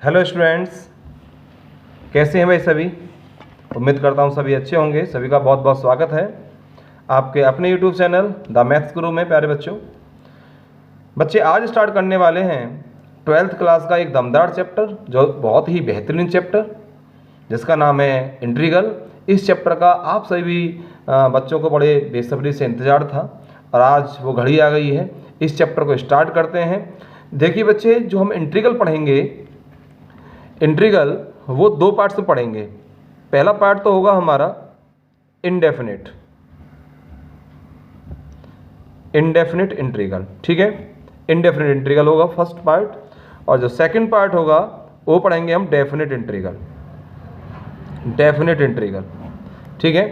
Hello students, कैसे हैं भाई सभी। उम्मीद करता हूं सभी अच्छे होंगे। सभी का बहुत बहुत स्वागत है आपके अपने यूट्यूब चैनल द मैथ्स गुरु में। प्यारे बच्चे आज स्टार्ट करने वाले हैं 12th क्लास का एक दमदार चैप्टर, जो बहुत ही बेहतरीन चैप्टर, जिसका नाम है इंटीग्रल। इस चैप्टर का आप सभी बच्चों को बड़े बेसब्री से इंतज़ार था और आज वो घड़ी आ गई है। इस चैप्टर को स्टार्ट करते हैं। देखिए बच्चे, जो हम इंटीग्रल पढ़ेंगे, इंटीग्रल वो दो पार्ट्स में पढ़ेंगे। पहला पार्ट तो होगा हमारा इंडेफिनिट इंटीग्रल, ठीक है। इंडेफिनिट इंटीग्रल होगा फर्स्ट पार्ट, और जो सेकंड पार्ट होगा वो पढ़ेंगे हम डेफिनिट इंटीग्रल, ठीक है।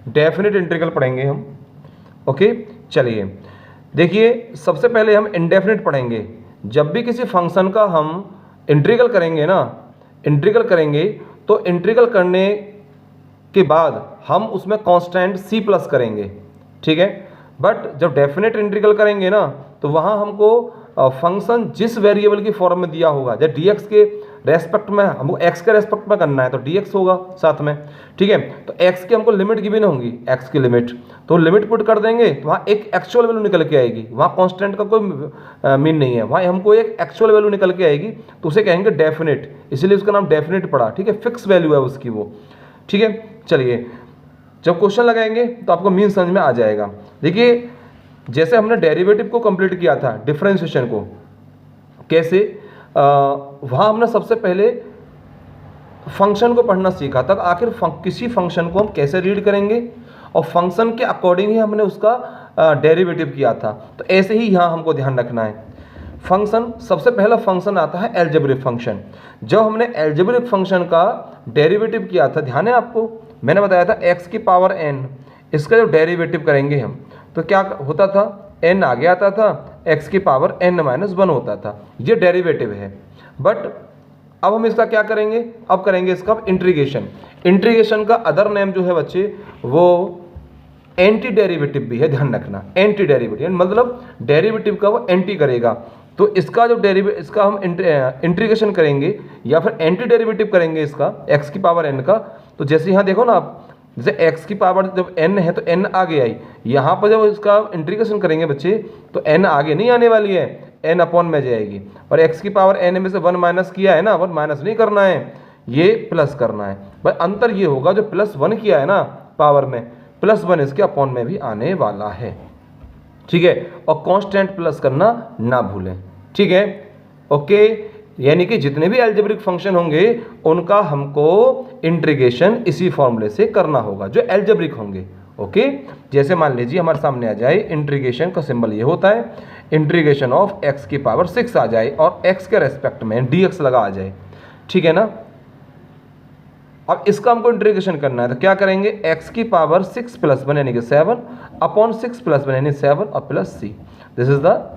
डेफिनिट इंटीग्रल पढ़ेंगे हम, ओके। चलिए देखिए, सबसे पहले हम इंडेफिनिट पढ़ेंगे। जब भी किसी फंक्शन का हम इंटीग्रल करेंगे ना, इंटीग्रल करेंगे तो इंटीग्रल करने के बाद हम उसमें कांस्टेंट c प्लस करेंगे, ठीक है। बट जब डेफिनेट इंटीग्रल करेंगे ना, तो वहाँ हमको फंक्शन जिस वेरिएबल की फॉर्म में दिया होगा, जब dx के रेस्पेक्ट में हमको x के रेस्पेक्ट में करना है तो dx होगा साथ में, ठीक है। तो x की हमको लिमिट गिवन होगी, x की लिमिट, तो लिमिट पुट कर देंगे तो वहाँ एक एक्चुअल वैल्यू निकल के आएगी। वहाँ कांस्टेंट का कोई मीन नहीं है, वहाँ हमको एक एक्चुअल वैल्यू निकल के आएगी, तो उसे कहेंगे डेफिनेट, इसलिए उसका नाम डेफिनेट पड़ा, ठीक है। फिक्स वैल्यू है उसकी वो, ठीक है। चलिए, जब क्वेश्चन लगाएंगे तो आपको मीन समझ में आ जाएगा। देखिए, जैसे हमने डेरिवेटिव को कंप्लीट किया था, डिफरेंशिएशन को कैसे, वहाँ हमने सबसे पहले फंक्शन को पढ़ना सीखा था। आखिर किसी फंक्शन को हम कैसे रीड करेंगे, और फंक्शन के अकॉर्डिंग ही हमने उसका डेरिवेटिव किया था। तो ऐसे ही यहाँ हमको ध्यान रखना है। फंक्शन, सबसे पहला फंक्शन आता है एल्जेब्रिक फंक्शन। जब हमने एल्जेब्रिक फंक्शन का डेरिवेटिव किया था, ध्यान है आपको, मैंने बताया था x की पावर n, इसका जो डेरिवेटिव करेंगे हम तो क्या होता था, n आगे आता था, x की पावर n-1 होता था। ये डेरिवेटिव है। बट अब हम इसका क्या करेंगे, अब करेंगे इसका इंटीग्रेशन। इंटीग्रेशन का अदर नेम जो है बच्चे, वो एंटी डेरिवेटिव भी है, ध्यान रखना। एंटी डेरिवेटिव मतलब डेरिवेटिव का वो एंटी करेगा। तो इसका जो इसका हम इंटीग्रेशन करेंगे या फिर एंटी डेरिवेटिव करेंगे इसका x की पावर n का। तो जैसे यहाँ देखो ना आप, जैसे x की पावर जब n है तो n आगे आई, यहाँ पर जब इसका इंटीग्रेशन करेंगे बच्चे तो n आगे नहीं आने वाली है, n अपॉन में जाएगी। और x की पावर n में से 1 माइनस किया है ना, 1 माइनस नहीं करना है, ये प्लस करना है। भाई अंतर ये होगा, जो +1 किया है ना पावर में, +1 इसके अपॉन में भी आने वाला है, ठीक है। और कांस्टेंट प्लस करना ना भूलें, ठीक है, ओके। यानी कि जितने भी एल्जेब्रिक फंक्शन होंगे उनका हमको इंटीग्रेशन इसी फॉर्मूले से करना होगा, जो एल्जेब्रिक होंगे, ओके। जैसे मान लीजिए हमारे सामने आ जाए, इंटीग्रेशन का सिंबल ये होता है, इंटीग्रेशन ऑफ x की पावर 6 आ जाए और x के रेस्पेक्ट में dx लगा आ जाए, ठीक है ना। अब इसका हमको इंटीग्रेशन करना है तो क्या करेंगे, x की पावर 6 + 1 यानी कि 7 अपॉन 6 + 1 यानी 7 और plus c। This is the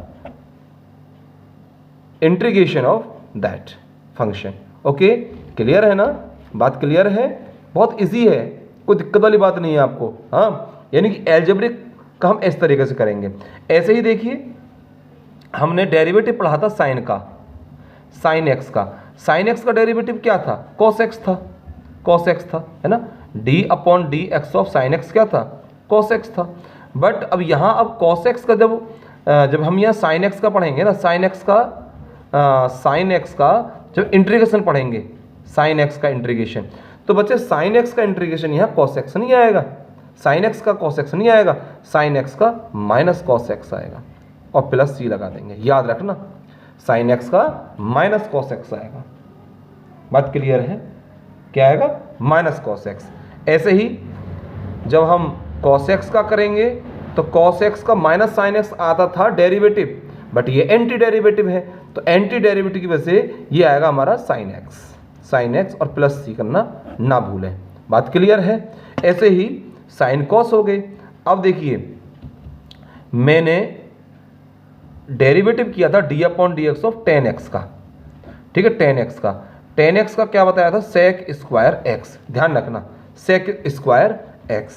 integration of that function, okay. Clear है ना, बात क्लियर है, बहुत इजी है, कोई दिक्कत वाली बात नहीं है आपको, हाँ। यानी कि एल्जेब्रिक का हम इस तरीके से करेंगे। ऐसे ही देखिए, हमने डेरिवेटिव पढ़ा था साइन का, साइन एक्स का। साइन एक्स का डेरिवेटिव क्या था, कॉस एक्स था, कॉस एक्स था, है ना। d/dx ऑफ साइन एक्स क्या था, कॉस एक्स था। बट अब यहाँ अब कॉस एक्स का जब हम यहाँ साइन एक्स का पढ़ेंगे ना, साइन एक्स का जब इंटीग्रेशन पढ़ेंगे, साइन एक्स का इंटीग्रेशन, तो बच्चे साइन एक्स का इंटीग्रेशन यहाँ कॉस एक्स नहीं आएगा, साइन एक्स का कॉस एक्स नहीं आएगा, साइन एक्स का माइनस कॉस एक्स आएगा और प्लस c लगा देंगे। याद रखना, साइन एक्स का माइनस कॉस एक्स आएगा। बात क्लियर है, क्या आएगा, माइनस कॉस एक्स। ऐसे ही जब हम कॉस एक्स का करेंगे तो कॉस एक्स का माइनस साइन एक्स आता था डेरिवेटिव, बट ये एंटी डेरिवेटिव है, तो एंटी डेरिवेटिव की वजह से ये आएगा हमारा साइन एक्स और प्लस c करना ना भूलें। बात क्लियर है। ऐसे ही साइन कॉस हो गए। अब देखिए, मैंने डेरिवेटिव किया था d/dx ऑफ tan x का, ठीक है, tan x का क्या बताया था, sec स्क्वायर x, ध्यान रखना, sec स्क्वायर x,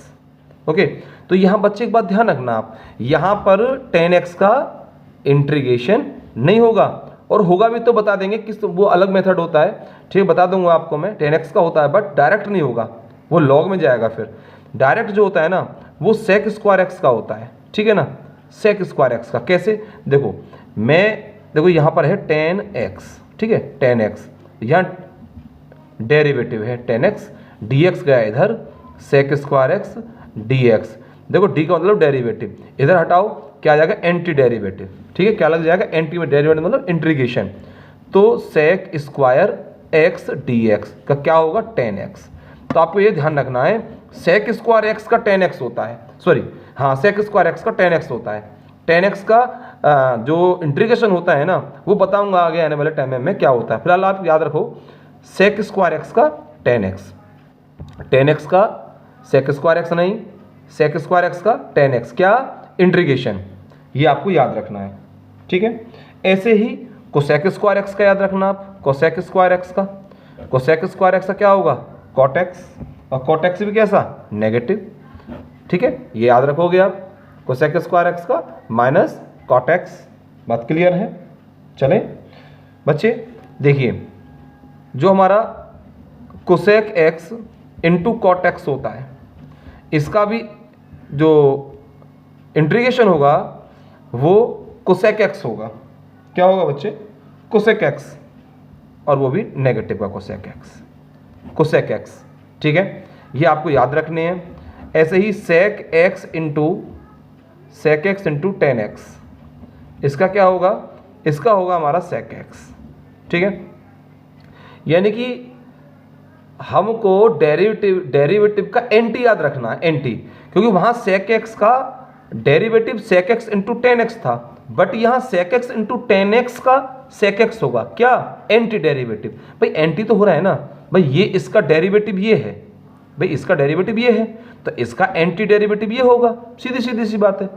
ओके। तो यहाँ बच्चे एक बात ध्यान रखना आप, यहाँ पर tan x का इंटीग्रेशन नहीं होगा, और होगा भी तो बता देंगे किस, वो अलग मेथड होता है, ठीक है, बता दूंगा आपको मैं। 10x का होता है बट डायरेक्ट नहीं होगा, वो लॉग में जाएगा। फिर डायरेक्ट जो होता है ना वो सेक स्क्वायर एक्स का होता है, ठीक है ना, सेक स्क्वायर एक्स का। कैसे, देखो देखो यहाँ पर है 10x, ठीक है, 10x, यहाँ डेरिवेटिव है 10x, dx गया इधर, सेक स्क्वायर एक्स dx, देखो d का मतलब डेरिवेटिव, इधर हटाओ क्या आ जाएगा, एंटी डेरिवेटिव, ठीक है, क्या लग जाएगा, एंटी डेरिवेटिव मतलब इंटीग्रेशन। तो सेक स्क्वायर एक्स dx का क्या होगा, 10x। तो आपको ये ध्यान रखना है सेक स्क्वायर एक्स का 10x होता है, सॉरी हाँ, सेक स्क्वायर एक्स का 10x होता है। 10x का जो इंटीग्रेशन होता है ना वो बताऊंगा आगे आने वाले टाइम में क्या होता है। फिलहाल आप याद रखो सेक स्क्वायर एक्स का 10x का सेक स्क्वायर एक्स नहीं, सेक स्क्वायर एक्स का 10x, क्या, इंटीग्रेशन, ये आपको याद रखना है, ठीक है। ऐसे ही कोसेक स्क्वायर एक्स का याद रखना आप, कोसेक स्क्वायर एक्स का, कोसेक स्क्वायर एक्स का क्या होगा, कॉट एक्स, और कॉट एक्स भी कैसा, नेगेटिव, ठीक है, ये याद रखोगे आप, कोसेक स्क्वायर एक्स का माइनस कॉट एक्स। बात क्लियर है। चलें बच्चे, देखिए जो हमारा cosec x into cot x होता है, इसका भी जो इंटीग्रेशन होगा वो कोसेक एक्स होगा। क्या होगा बच्चे, कोसेक एक्स, और वो भी नेगेटिव का कोसेक एक्स, कोसेक एक्स, ठीक है, ये आपको याद रखने हैं। ऐसे ही सेक एक्स इंटू 10x, इसका क्या होगा, इसका होगा हमारा सेक एक्स, ठीक है। यानी कि हमको डेरिवेटिव का एंटी याद रखना है, एंटी, क्योंकि वहां सेक एक्स का derivative sec x into 10x था, बट यहां सेक एक्स इंटू 10x का सेक एक्स होगा, क्या, एंटी डेरिवेटिव। भाई एंटी तो हो रहा है ना, भाई ये इसका डेरिवेटिव ये है, भाई इसका डेरिवेटिव ये है, तो इसका एंटी डेरिवेटिव ये होगा, सीधी सीधी सी बात है,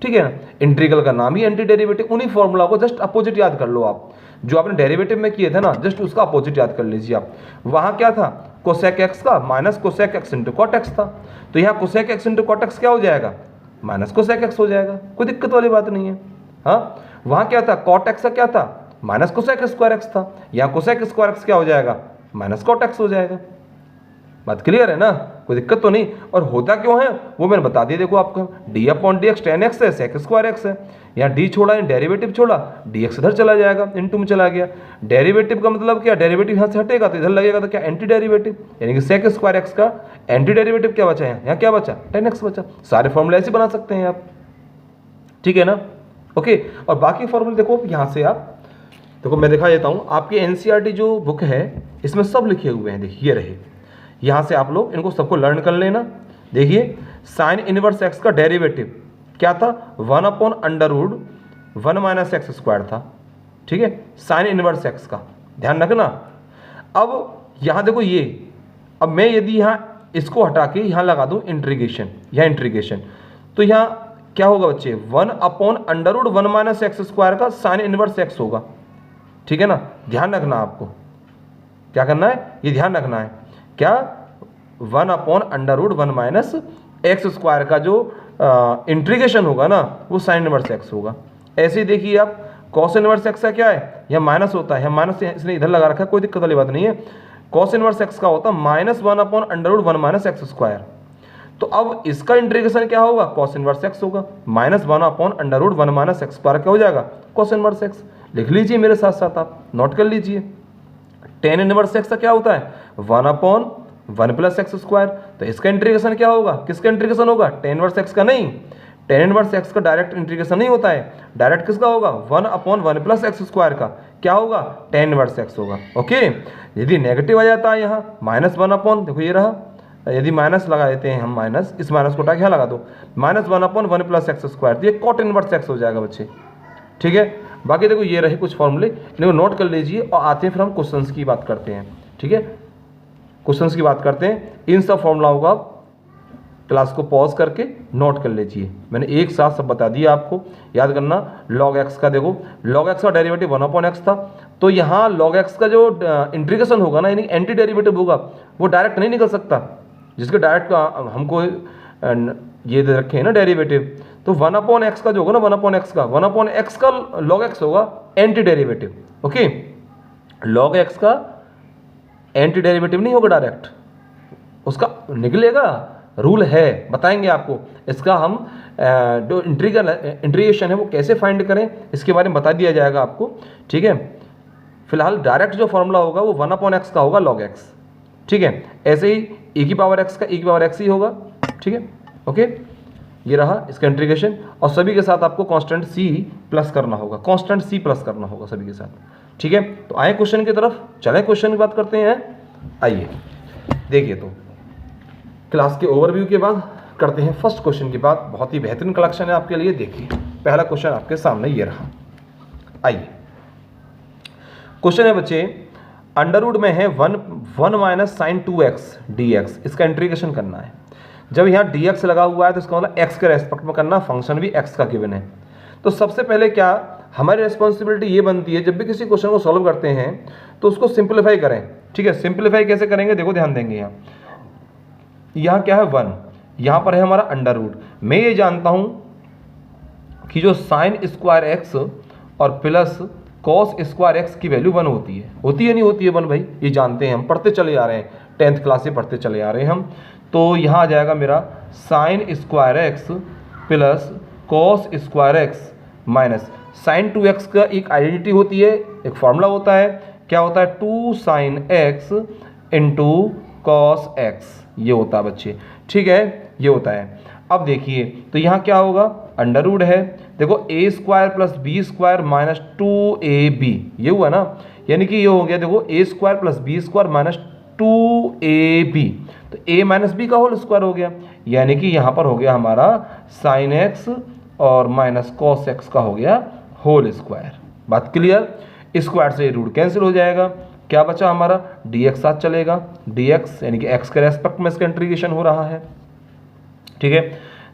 ठीक है ना। इंटीग्रल का नाम ही एंटी डेरिवेटिव, उन्हीं फॉर्मूला को जस्ट अपोजिट याद कर लो आप, जो आपने डेरिवेटिव में किए थे ना, जस्ट उसका अपोजिट याद कर लीजिए आप। वहां क्या था, कोसेक एक्स का minus cosec x into cot x था, तो यहाँ cosec x into cot x क्या हो जाएगा, माइनस कोसेक एक्स हो जाएगा, कोई दिक्कत वाली बात नहीं है। हाँ, वहां क्या था, कॉट एक्स का क्या था, माइनस कोसेक स्क्वायर एक्स था, यहाँ कोसेक स्क्वायर एक्स क्या हो जाएगा, माइनस कॉट एक्स हो जाएगा। बात क्लियर है ना, कोई दिक्कत तो नहीं। और होता क्यों है वो मैंने बता दिया, देखो आपको D upon D x 10x है, सेक स्क्वायर एक्स है, यहाँ डी छोड़ा, डेरिवेटिव छोड़ा, dx इधर चला जाएगा, इनटू में चला गया। डेरिवेटिव का मतलब क्या, डेरिवेटिव यहाँ से हटेगा तो इधर लगेगा, तो क्या, एंटी डेरिवेटिव, यानी कि सेक स्क्वायर एक्स का एंटी डेरिवेटिव क्या बचा है, यहाँ क्या बचा, 10x बचा। सारे फॉर्मूले ऐसे बना सकते हैं आप, ठीक है ना, ओके। और बाकी फॉर्मूले देखो यहाँ से आप देखो, मैं दिखा देता हूँ, आपकी एनसीईआरटी जो बुक है इसमें सब लिखे हुए हैं, देखिए ये रहे, यहाँ से आप लोग इनको सबको लर्न कर लेना। देखिए साइन इनवर्स एक्स का डेरिवेटिव क्या था, 1/√1 माइनस एक्स स्क्वायर था, ठीक है, साइन इनवर्स एक्स का ध्यान रखना। अब यहाँ देखो ये, अब मैं यदि यहाँ इसको हटा के यहाँ लगा दूँ इंटीग्रेशन, यहाँ इंटीग्रेशन, तो यहाँ क्या होगा बच्चे, 1/√1 माइनस एक्स स्क्वायर का साइन इनवर्स एक्स होगा, ठीक है ना। ध्यान रखना, आपको क्या करना है, ये ध्यान रखना है, क्या, 1/√1 माइनस एक्स स्क्वायर का जो इंटीग्रेशन होगा ना वो साइन इनवर्स एक्स होगा। ऐसे ही देखिए आप, कॉस इनवर्स एक्स का क्या है, यह माइनस होता है, यह माइनस इसने इधर लगा रखा है, कोई दिक्कत वाली बात नहीं है। कॉस इनवर्स एक्स का होता है -1/√1 माइनस एक्स स्क्वायर। तो अब इसका इंटीग्रेशन क्या होगा, कॉस इनवर्स एक्स होगा, -1/√1 माइनस एक्स स्क्वायर क्या हो जाएगा, कॉस इनवर्स एक्स। लिख लीजिए मेरे साथ साथ, आप नोट कर लीजिए। टेन इनवर्स एक्स का क्या होता है, 1/1 प्लस एक्स स्क्वायर, तो इसका इंटीग्रेशन क्या होगा, किसका इंटीग्रेशन होगा, टेन इनवर्स एक्स का नहीं, टेन इनवर्स एक्स का डायरेक्ट इंटीग्रेशन नहीं होता है, डायरेक्ट किसका होगा, 1/1 प्लस एक्स स्क्वायर का क्या होगा, टेन इनवर्स एक्स होगा, ओके। यदि नेगेटिव आ जाता है यहाँ -1/, देखो ये रहा, यदि माइनस लगा देते हैं हम, माइनस, इस माइनस को उठा के यहाँ लगा दो, -1/1 प्लस एक्स स्क्वायर, तो ये कॉट इनवर्स एक्स हो जाएगा बच्चे, ठीक है। बाकी देखो ये रहे कुछ फॉर्मूले, इनको नोट कर लीजिए और आते हैं फिर हम क्वेश्चंस की बात करते हैं, ठीक है। क्वेश्चंस की बात करते हैं, इन सब फॉर्मूलाओं को आप क्लास को पॉज करके नोट कर लीजिए। मैंने एक साथ सब बता दिया आपको, याद करना। log x का देखो, log x का डेरिवेटिव 1/x था, तो यहाँ log x का जो इंटीग्रेशन होगा ना, यानी एंटी डेरिवेटिव होगा, वो डायरेक्ट नहीं निकल सकता, जिसके डायरेक्ट हमको ये दे रखे हैं ना डेरिवेटिव, तो 1/x का जो होगा ना 1/x का 1/x का log x होगा anti derivative. Okay, log x का एंटी डेरिवेटिव नहीं होगा डायरेक्ट, उसका निकलेगा, रूल है, बताएंगे आपको। इसका हम जो इंटीग्रेशन है वो कैसे फाइंड करें इसके बारे में बता दिया जाएगा आपको, ठीक है। फिलहाल डायरेक्ट जो फॉर्मूला होगा वो 1/x का होगा log x, ठीक है। ऐसे ही e⁻x का e⁻x ही होगा, ठीक है। ओके, ये रहा इसका इंटीग्रेशन, और सभी के साथ आपको कांस्टेंट c प्लस करना होगा, कांस्टेंट c प्लस करना होगा सभी के साथ, ठीक है। तो आए क्वेश्चन की तरफ, चलें क्वेश्चन की बात करते हैं। आइए देखिए, तो क्लास के ओवरव्यू के बाद करते हैं फर्स्ट क्वेश्चन की बात। बहुत ही बेहतरीन कलेक्शन है आपके लिए। देखिए पहला क्वेश्चन आपके सामने ये रहा। आइए, क्वेश्चन है बच्चे, अंडर रूट में है 1 माइनस साइन 2x dx, इसका इंटीग्रेशन करना है। जब यहाँ dx लगा हुआ है तो इसका मतलब x के रेस्पेक्ट में करना, फंक्शन भी x का गिवन है। तो सबसे पहले क्या हमारी रिस्पॉन्सिबिलिटी ये बनती है, जब भी किसी क्वेश्चन को सॉल्व करते हैं तो उसको सिंप्लीफाई करें, ठीक है। सिंप्लीफाई कैसे करेंगे, देखो ध्यान देंगे। यहाँ क्या है 1, यहाँ पर है हमारा अंडर रूट। मैं ये जानता हूँ कि जो साइन स्क्वायर x और प्लस कॉस स्क्वायर x की वैल्यू 1 होती है नहीं होती है 1 भाई, ये जानते हैं, हम पढ़ते चले आ रहे हैं, 10th क्लास से पढ़ते चले आ रहे हैं हम। तो यहाँ आ जाएगा मेरा sine square x plus cos square x minus sine 2x का एक आइडेंटिटी होती है, एक फॉर्मूला होता है, क्या होता है 2 sine x into cos x, ये होता है बच्चे, ठीक है, ये होता है। अब देखिए तो यहाँ क्या होगा, अंडर रूट है, देखो a square plus B square minus 2ab, ये हुआ ना, यानी कि ये हो गया देखो a square plus B square minus 2ab, तो a माइनस बी का होल स्क्वायर हो गया, यानी कि यहाँ पर हो गया हमारा साइन x और माइनस कॉस x का हो गया होल स्क्वायर। बात क्लियर, स्क्वायर से रूट कैंसिल हो जाएगा, क्या बचा हमारा dx साथ चलेगा, dx यानी कि x के रेस्पेक्ट में इसका इंटीग्रेशन हो रहा है, ठीक है।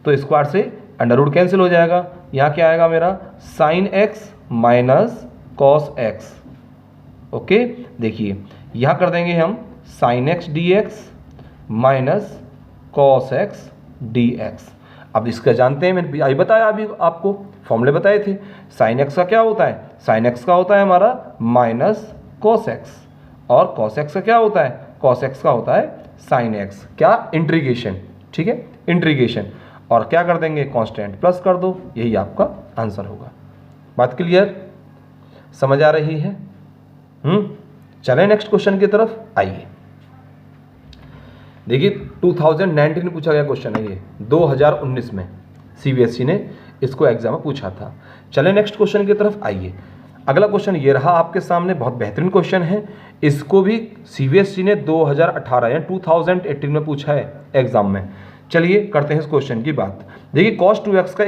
तो स्क्वायर से अंडर रूट कैंसिल हो जाएगा, यहाँ क्या आएगा मेरा sine x minus cos x। Okay, देखिए यहाँ कर देंगे हम sine x dx minus cos x dx। अब इसका जानते हैं, मैंने अभी बताया, अभी आपको फॉर्मूले बताए थे। साइन x का क्या होता है, साइन x का होता है हमारा माइनस कॉस x, और कॉस x का क्या होता है, कॉस x का होता है साइन x, क्या इंटीग्रेशन, ठीक है, इंटीग्रेशन, और क्या कर देंगे कांस्टेंट प्लस कर दो, यही आपका आंसर होगा। बात क्लियर, समझ आ रही है? चलें नेक्स्ट क्वेश्चन की तरफ। आइए देखिए 2019 में पूछा गया क्वेश्चन है ये, 2019 में सीबीएसई ने इसको एग्जाम में पूछा था। चलें नेक्स्ट क्वेश्चन की तरफ। आइए, अगला क्वेश्चन ये रहा आपके सामने, बहुत बेहतरीन क्वेश्चन है, इसको भी सीबीएसई ने 2018 या 2018 में पूछा है एग्जाम में। चलिए करते हैं इस क्वेश्चन की बात। देखिए cos 2x का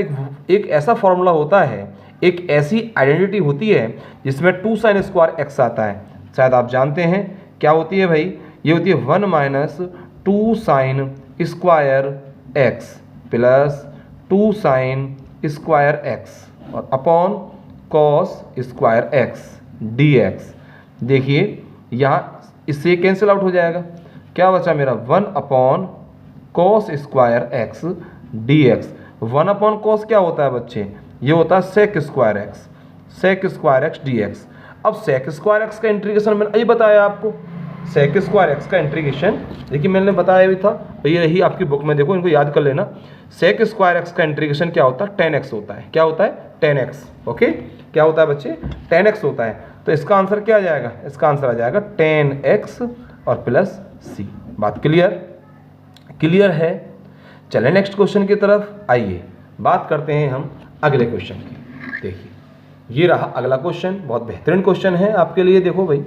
एक ऐसा फॉर्मूला होता है, एक ऐसी आइडेंटिटी होती है जिसमें 2 साइन स्क्वायर x आता है, शायद आप जानते हैं क्या होती है भाई, ये होती है 1 minus 2 sign square x plus 2 sign square x और upon cos square x dx। देखिए यहाँ इससे कैंसिल आउट हो जाएगा, क्या बचा मेरा 1 upon cos square x dx। 1 upon cos क्या होता है बच्चे, ये होता है sec square x, sec square x dx। अब सेक स्क्वायर x का इंटीग्रेशन मैंने अभी बताया आपको, सेक स्क्वायर x का इंटीग्रेशन देखिए मैंने बताया भी था, ये रही आपकी बुक में, देखो इनको याद कर लेना। सेक स्क्वायर x का इंटीग्रेशन क्या होता है, 10x होता है, क्या होता है 10x। ओके, क्या होता है बच्चे 10x होता है, तो इसका आंसर क्या आ जाएगा, इसका आंसर आ जाएगा 10x और प्लस c। बात क्लियर, क्लियर है? चलें नेक्स्ट क्वेश्चन की तरफ। आइए बात करते हैं हम अगले क्वेश्चन की। देखिए ये रहा अगला क्वेश्चन, बहुत बेहतरीन क्वेश्चन है आपके लिए। देखो भाई,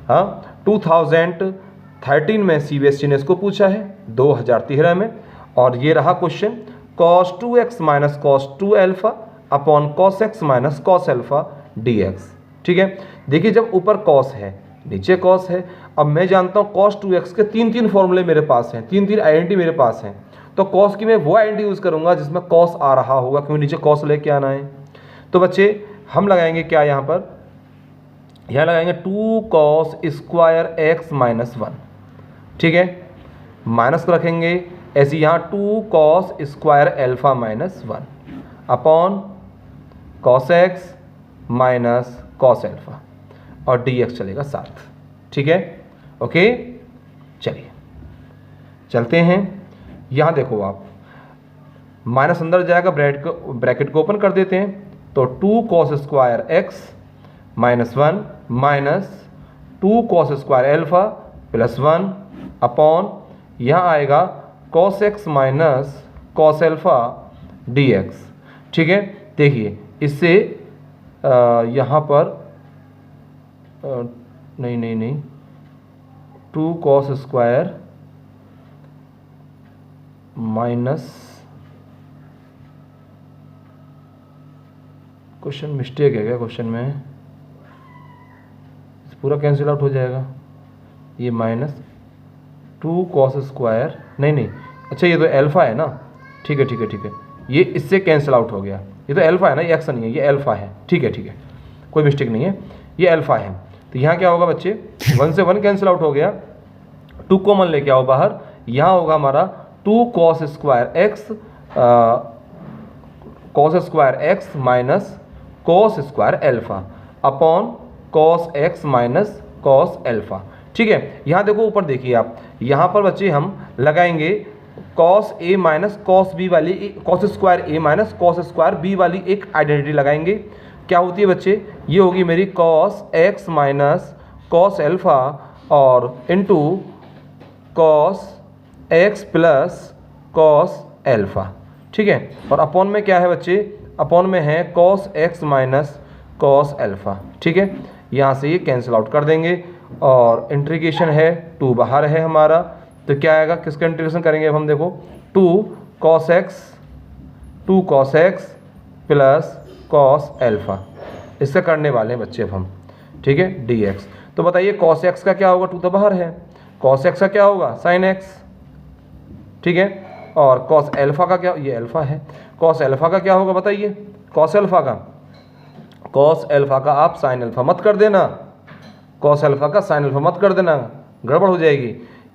हाँ 2013 में सीबीएसई ने इसको पूछा है, 2013 में, और ये रहा question cos 2x minus cos 2 alpha upon cos x minus cos alpha dx। ठीक है, देखिए जब ऊपर cos है नीचे cos है, अब मैं जानता हूँ cos 2x के तीन फॉर्मूले मेरे पास हैं, तीन आइडेंटिटी मेरे पास हैं, तो cos की मैं वो आइडेंटिटी यूज़ करूँगा जिसमें cos आ रहा होगा, क्योंकि नीचे cos लेके आना है। तो बच्चे हम लगाएंगे क्या यहाँ पर, यहाँ लगाएंगे 2 cos स्क्वायर x माइनस 1। ठीक है, माइनस रखेंगे ऐसे, यहाँ 2 cos square alpha minus 1। Upon cos x minus cos alpha और डी एक्स चलेगा साथ। ठीक है, ओके। चलिए चलते हैं। यहाँ देखो आप, माइनस अंदर जाएगा, ब्रैकेट को ओपन कर देते हैं, तो 2 cos square x minus 1 minus 2 cos square alpha plus 1 upon यहाँ आएगा cos x minus cos alpha D x. ठीक है, देखिए इससे यहाँ पर नहीं 2 cos square minus, question mistake है क्या? क्वेश्चन में पूरा कैंसिल आउट हो जाएगा, ये माइनस 2 कॉस स्क्वायर नहीं, अच्छा ये तो एल्फा है ना। ठीक है, ये इससे कैंसिल आउट हो गया, ये तो एल्फा है ना, ये एक्स नहीं है, ये एल्फा है। ठीक है, कोई मिस्टेक नहीं है, ये एल्फा है। तो यहाँ क्या होगा बच्चे, 1 से 1 कैंसिल आउट हो गया, 2 कॉमन लेके आओ बाहर, यहाँ होगा हमारा 2 cos square x minus cos square alpha upon cos x minus cos alpha. ठीक है, यहाँ देखो ऊपर देखिए आप, यहाँ पर बच्चे हम लगाएंगे cos A minus cos B वाली, कॉस स्क्वायर ए माइनस कॉस स्क्वायर बी वाली एक आइडेंटिटी लगाएंगे। क्या होती है बच्चे, ये होगी मेरी cos x minus cos alpha और into cos x plus cos alpha. ठीक है, और अपॉन में क्या है बच्चे, अपॉन में है cos x minus cos alpha. ठीक है, यहाँ से ये कैंसिल आउट कर देंगे और इंटीग्रेशन है 2 बाहर है हमारा, तो क्या आएगा, किसका इंटीग्रेशन करेंगे अब हम देखो, 2 cos x plus cos alpha, इससे करने वाले हैं बच्चे अब हम। ठीक है, डी एक्स। तो बताइए कॉस एक्स का क्या होगा, 2 तो बाहर है, कॉस एक्स का क्या होगा साइन एक्स। ठीक है, और कॉस एल्फा का क्या, ये एल्फा है, कॉस एल्फा का क्या होगा बताइए, कॉस एल्फा का आप साइन एल्फा मत कर देना, कॉस एल्फा का साइन एल्फा मत कर देना, गड़बड़ हो जाएगी।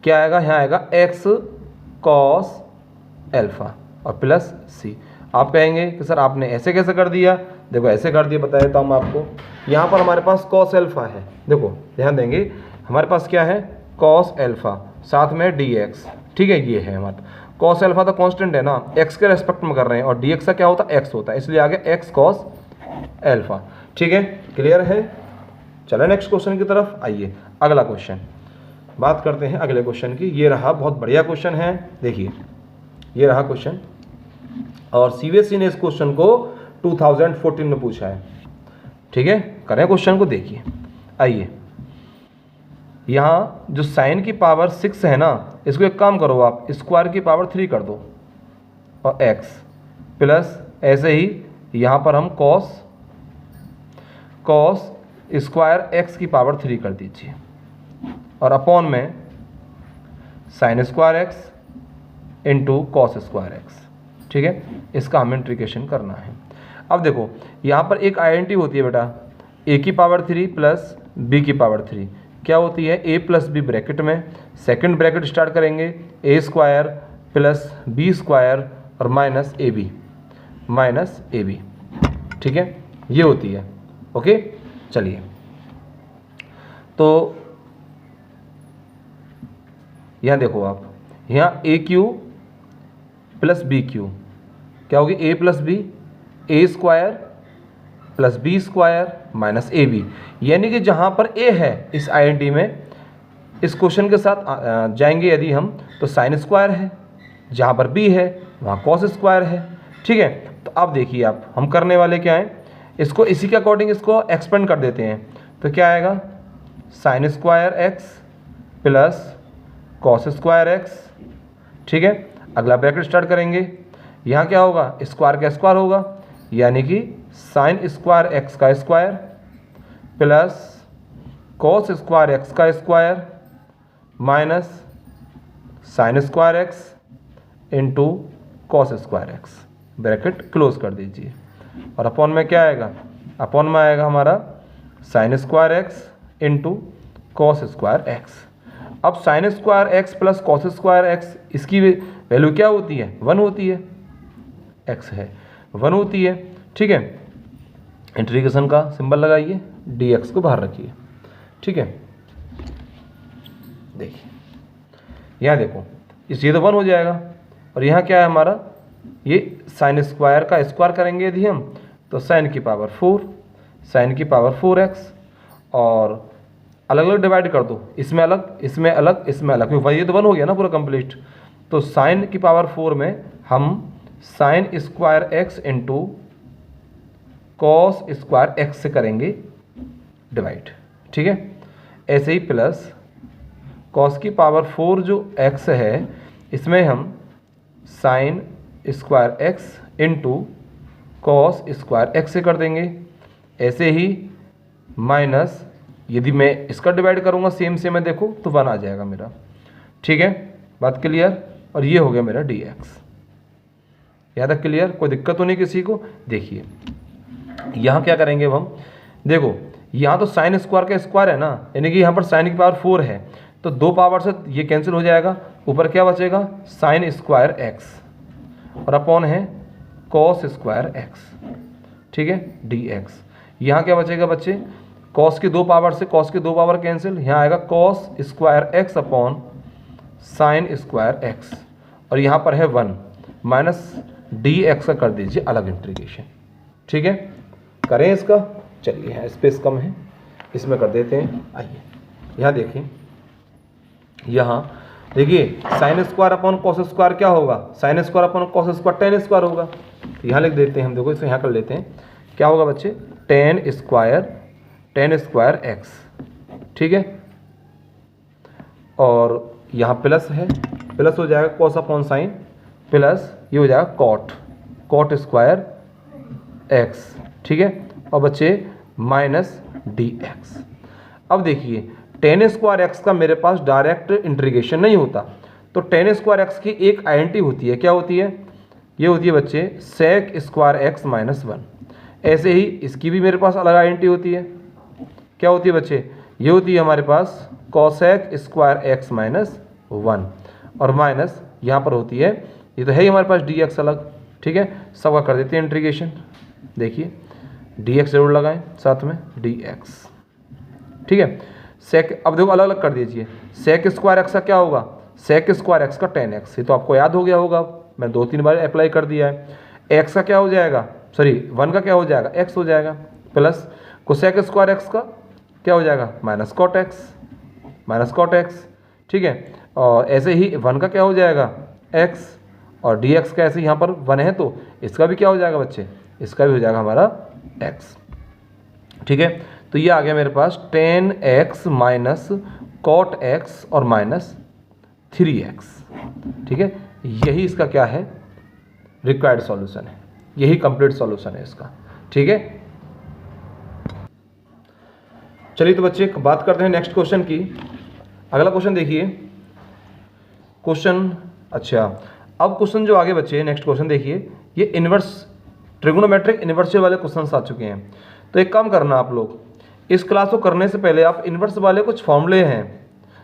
क्या आएगा, यहाँ आएगा एक्स कॉस एल्फा और प्लस सी। आप कहेंगे कि सर आपने ऐसे कैसे कर दिया, देखो ऐसे कर दिया, बताया तो हम आपको। यहाँ पर हमारे पास कॉस एल्फा है, देखो ध्यान देंगे, हमारे पास क्या है कॉस एल्फा, साथ में डी एक्स। ठीक है, ये है हमारा कॉस एल्फा तो कांस्टेंट है ना, एक्स के रेस्पेक्ट में कर रहे हैं, और डी एक्स का क्या होता है, एक्स होता है, इसलिए आगे एक्स कॉस एल्फा। ठीक है, क्लियर है। चलो नेक्स्ट क्वेश्चन की तरफ आइए, अगला क्वेश्चन बात करते हैं अगले क्वेश्चन की। ये रहा, बहुत बढ़िया क्वेश्चन है, देखिए ये रहा क्वेश्चन, और सीबीएसई ने इस क्वेश्चन को 2014 में पूछा है। ठीक है, करें क्वेश्चन को, देखिए आइए। यहाँ जो साइन की पावर 6 है ना, इसको एक काम करो आप, स्क्वायर की पावर 3 कर दो और x प्लस ऐसे ही यहाँ पर हम कॉस स्क्वायर x की पावर 3 कर दीजिए और अपॉन में sign square x into cos square x। ठीक है, इसका हमें इंटीग्रेशन करना है। अब देखो यहाँ पर एक आइडेंटिटी होती है बेटा, a की पावर 3 प्लस b की पावर 3 क्या होती है, a प्लस बी ब्रैकेट में, सेकंड ब्रैकेट स्टार्ट करेंगे, a square plus B square और माइनस ए बी। ठीक है, ये होती है। ओके, चलिए तो यहाँ देखो आप, यहाँ A cube plus B cube क्या होगी, A plus B, A square plus B square minus A B. यानी कि जहाँ पर ए है इस आइडेंटिटी में, इस क्वेश्चन के साथ जाएंगे यदि हम, तो साइन स्क्वायर है, जहाँ पर बी है वहाँ कॉस स्क्वायर है। ठीक है, तो अब देखिए आप, हम करने वाले क्या हैं, इसको इसी के अकॉर्डिंग इसको एक्सपेंड कर देते हैं। तो क्या आएगा, sign square x plus cos square x. ठीक है, अगला ब्रैकेट स्टार्ट करेंगे, यहाँ क्या होगा, स्क्वायर का स्क्वायर होगा, यानी कि साइन स्क्वायर एक्स का square plus cos square x का square minus sine square x into cos square x, bracket close कर दीजिए। और अपॉन में क्या आएगा, अपॉन में आएगा हमारा sine square x into cos square x. अब sine square x plus cos square x, इसकी वैल्यू क्या होती है, 1 होती है, एक्स है 1 होती है। ठीक है, इंटीग्रेशन का सिंबल लगाइए, dx को बाहर रखिए। ठीक है, देखिए यहाँ देखो, ये तो 1 हो जाएगा और यहाँ क्या है हमारा, ये साइन स्क्वायर का स्क्वायर करेंगे यदि हम, तो साइन की पावर 4, साइन की पावर 4x, और अलग अलग डिवाइड कर दो, इसमें अलग, इसमें अलग, इसमें अलग, क्योंकि ये तो 1 हो गया ना पूरा कंप्लीट। तो साइन की पावर 4 में हम sign square x into cos square x से करेंगे डिवाइड। ठीक है, ऐसे ही प्लस कॉस की पावर 4 जो x है, इसमें हम sign square x into cos square x से कर देंगे। ऐसे ही माइनस, यदि मैं इसका डिवाइड करूँगा सेम से मैं देखो तो 1 आ जाएगा मेरा। ठीक है, बात क्लियर, और ये हो गया मेरा dx। यहाँ तक क्लियर, कोई दिक्कत तो नहीं किसी को। देखिए यहाँ क्या करेंगे अब हम, देखो यहाँ तो साइन स्क्वायर का स्क्वायर है ना, यानी कि यहाँ पर साइन की पावर 4 है, तो 2 पावर से ये कैंसिल हो जाएगा, ऊपर क्या बचेगा साइन स्क्वायर x और अपॉन है कॉस स्क्वायर x। ठीक है, dx। यहाँ क्या बचेगा बच्चे, कॉस की 2 पावर से कॉस की 2 पावर कैंसिल, यहाँ आएगा cos square x upon sine square x, और यहाँ पर है 1 माइनस dx का कर दीजिए अलग इंटीग्रेशन। ठीक है, करें इसका, चलिए यहाँ स्पेस कम है, इसमें कर देते हैं। आइए यहाँ देखिए, यहाँ देखिए sine square upon cos square क्या होगा, sine square upon cos square ten square होगा। तो यहाँ लिख देते हैं हम, देखो इसे यहाँ कर लेते हैं, क्या होगा बच्चे, टेन स्क्वायर x। ठीक है, और यहाँ प्लस है, प्लस हो जाएगा कॉस अपॉन साइन, प्लस ये हो जाएगा कॉट स्क्वायर x। ठीक है, और बच्चे माइनस dx। अब देखिए टेन स्क्वायर एक्स का मेरे पास डायरेक्ट इंटीग्रेशन नहीं होता, तो टेन स्क्वायर एक्स की एक आइडेंटिटी होती है, क्या होती है, ये होती है बच्चे सेक स्क्वायर एक्स माइनस 1। ऐसे ही इसकी भी मेरे पास अलग आइडेंटिटी होती है, क्या होती है बच्चे, ये होती है हमारे पास कॉसेक स्क्वायर एक्स माइनस 1, और माइनस यहाँ पर होती है, ये तो है ही हमारे पास dx अलग। ठीक है, सबका कर देते हैं इंटीग्रेशन। देखिए dx जरूर लगाएं साथ में dx। ठीक है, सेक, अब देखो अलग अलग कर दीजिए, सेक स्क्वायर एक्स का क्या होगा, सेक स्क्वायर एक्स का 10x, ये तो आपको याद हो गया होगा, मैं 2-3 बार अप्लाई कर दिया है। एक्स का क्या हो जाएगा, सॉरी 1 का क्या हो जाएगा, x हो जाएगा, प्लस कोसेक स्क्वायर एक्स का क्या हो जाएगा, माइनस कॉट एक्स। ठीक है, और ऐसे ही 1 का क्या हो जाएगा x, और dx का ऐसे यहाँ पर 1 है तो इसका भी क्या हो जाएगा बच्चे, इसका भी हो जाएगा हमारा x। ठीक है, तो ये आ गया मेरे पास 10x माइनस कॉट x और माइनस 3x। ठीक है, यही इसका क्या है, रिक्वायर्ड सॉल्यूशन है, यही कंप्लीट सॉल्यूशन है इसका। ठीक है, चलिए तो बच्चे बात करते हैं नेक्स्ट क्वेश्चन की। अगला क्वेश्चन देखिए, क्वेश्चन, अच्छा अब क्वेश्चन जो आगे बच्चे नेक्स्ट क्वेश्चन देखिए, ये इन्वर्स ट्रिगोनोमेट्रिक इन्वर्सिव वाले क्वेश्चन आ चुके हैं। तो एक काम करना आप लोग, इस क्लास को करने से पहले आप इन्वर्स वाले कुछ फॉर्मूले हैं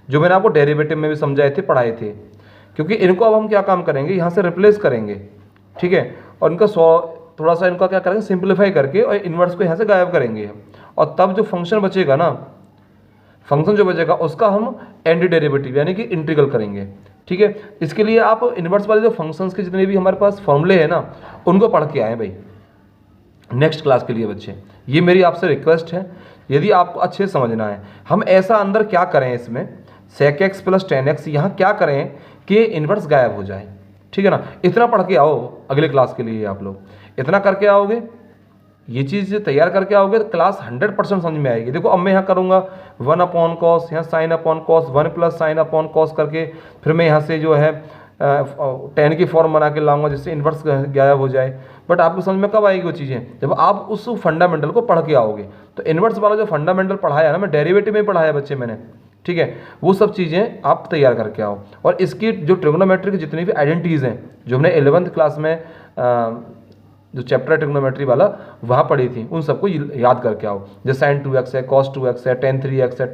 जो मैंने आपको डेरिवेटिव में भी समझाए थे, पढ़ाए थे, क्योंकि इनको अब हम क्या काम करेंगे, यहाँ से रिप्लेस करेंगे। ठीक है, और इनका थोड़ा सा इनका क्या करेंगे, सिंप्लीफाई करके, और इन्वर्स को यहाँ से गायब करेंगे, और तब जो फंक्शन बचेगा ना, फंक्शन जो बचेगा उसका हम एंटी डेरिवेटिव यानी कि इंटीग्रल करेंगे। ठीक है, इसके लिए आप इन्वर्स वाले जो फंक्शंस के जितने भी हमारे पास फॉर्मूले हैं ना, उनको पढ़ के आए भाई नेक्स्ट क्लास के लिए बच्चे, ये मेरी आपसे रिक्वेस्ट है, यदि आपको अच्छे समझना है। हम ऐसा अंदर क्या करें इसमें, सेक एक्स प्लस 10x, यहाँ क्या करें कि इन्वर्स गायब हो जाए। ठीक है ना, इतना पढ़ के आओ अगले क्लास के लिए, आप लोग इतना करके आओगे, ये चीज़ तैयार करके आओगे तो क्लास 100% समझ में आएगी। देखो अब मैं यहाँ करूँगा 1 अपॉन कॉस, यहाँ sine upon cos, 1 plus sine upon cos करके, फिर मैं यहाँ से जो है 10 की फॉर्म बना के लाऊंगा जिससे इन्वर्स गायब हो जाए। बट आपको समझ में कब आएगी वो चीज़ें, जब आप उस फंडामेंटल को पढ़ के आओगे। तो इन्वर्स वाला जो फंडामेंटल पढ़ाया ना, मैं डेरिवेटिव में पढ़ाया बच्चे मैंने, ठीक है, वो सब चीज़ें आप तैयार करके आओ। और इसकी जो ट्रिग्नोमेट्री की जितनी भी आइडेंटिटीज़ हैं जो हमने 11th क्लास में जो चैप्टर ट्रिग्नोमेट्री वाला वहाँ पढ़ी थी, उन सबको याद करके आओ। जैसे साइन 2x है, कॉस 2x है, tan 3x है,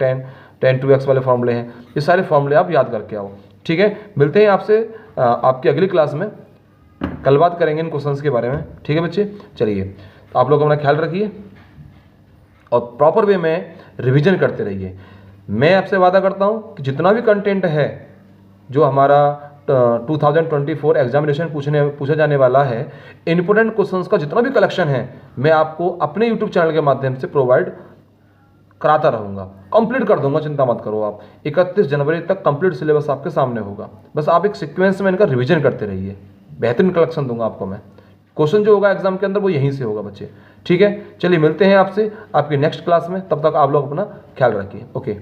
tan 2x वाले फॉर्मूले हैं, ये सारे फॉर्मूले आप याद करके आओ। ठीक है, मिलते हैं आपसे आपकी अगली क्लास में। कल बात करेंगे इन क्वेश्चंस के बारे में, ठीक है बच्चे। चलिए, तो आप लोग अपना ख्याल रखिए और प्रॉपर वे में रिवीजन करते रहिए। मैं आपसे वादा करता हूँ कि जितना भी कंटेंट है जो हमारा 2024 एग्जामिनेशन पूछा जाने वाला है, इंपॉर्टेंट क्वेश्चंस का जितना भी कलेक्शन है मैं आपको अपने यूट्यूब चैनल के माध्यम से प्रोवाइड कराता रहूँगा, कंप्लीट कर दूंगा, चिंता मत करो आप। 31 जनवरी तक कंप्लीट सिलेबस आपके सामने होगा, बस आप एक सीक्वेंस में इनका रिवीजन करते रहिए। बेहतरीन कलेक्शन दूंगा आपको मैं। क्वेश्चन जो होगा एग्जाम के अंदर वो यहीं से होगा बच्चे, ठीक है। चलिए मिलते हैं आपसे आपकी नेक्स्ट क्लास में, तब तक आप लोग अपना ख्याल रखिए। ओके।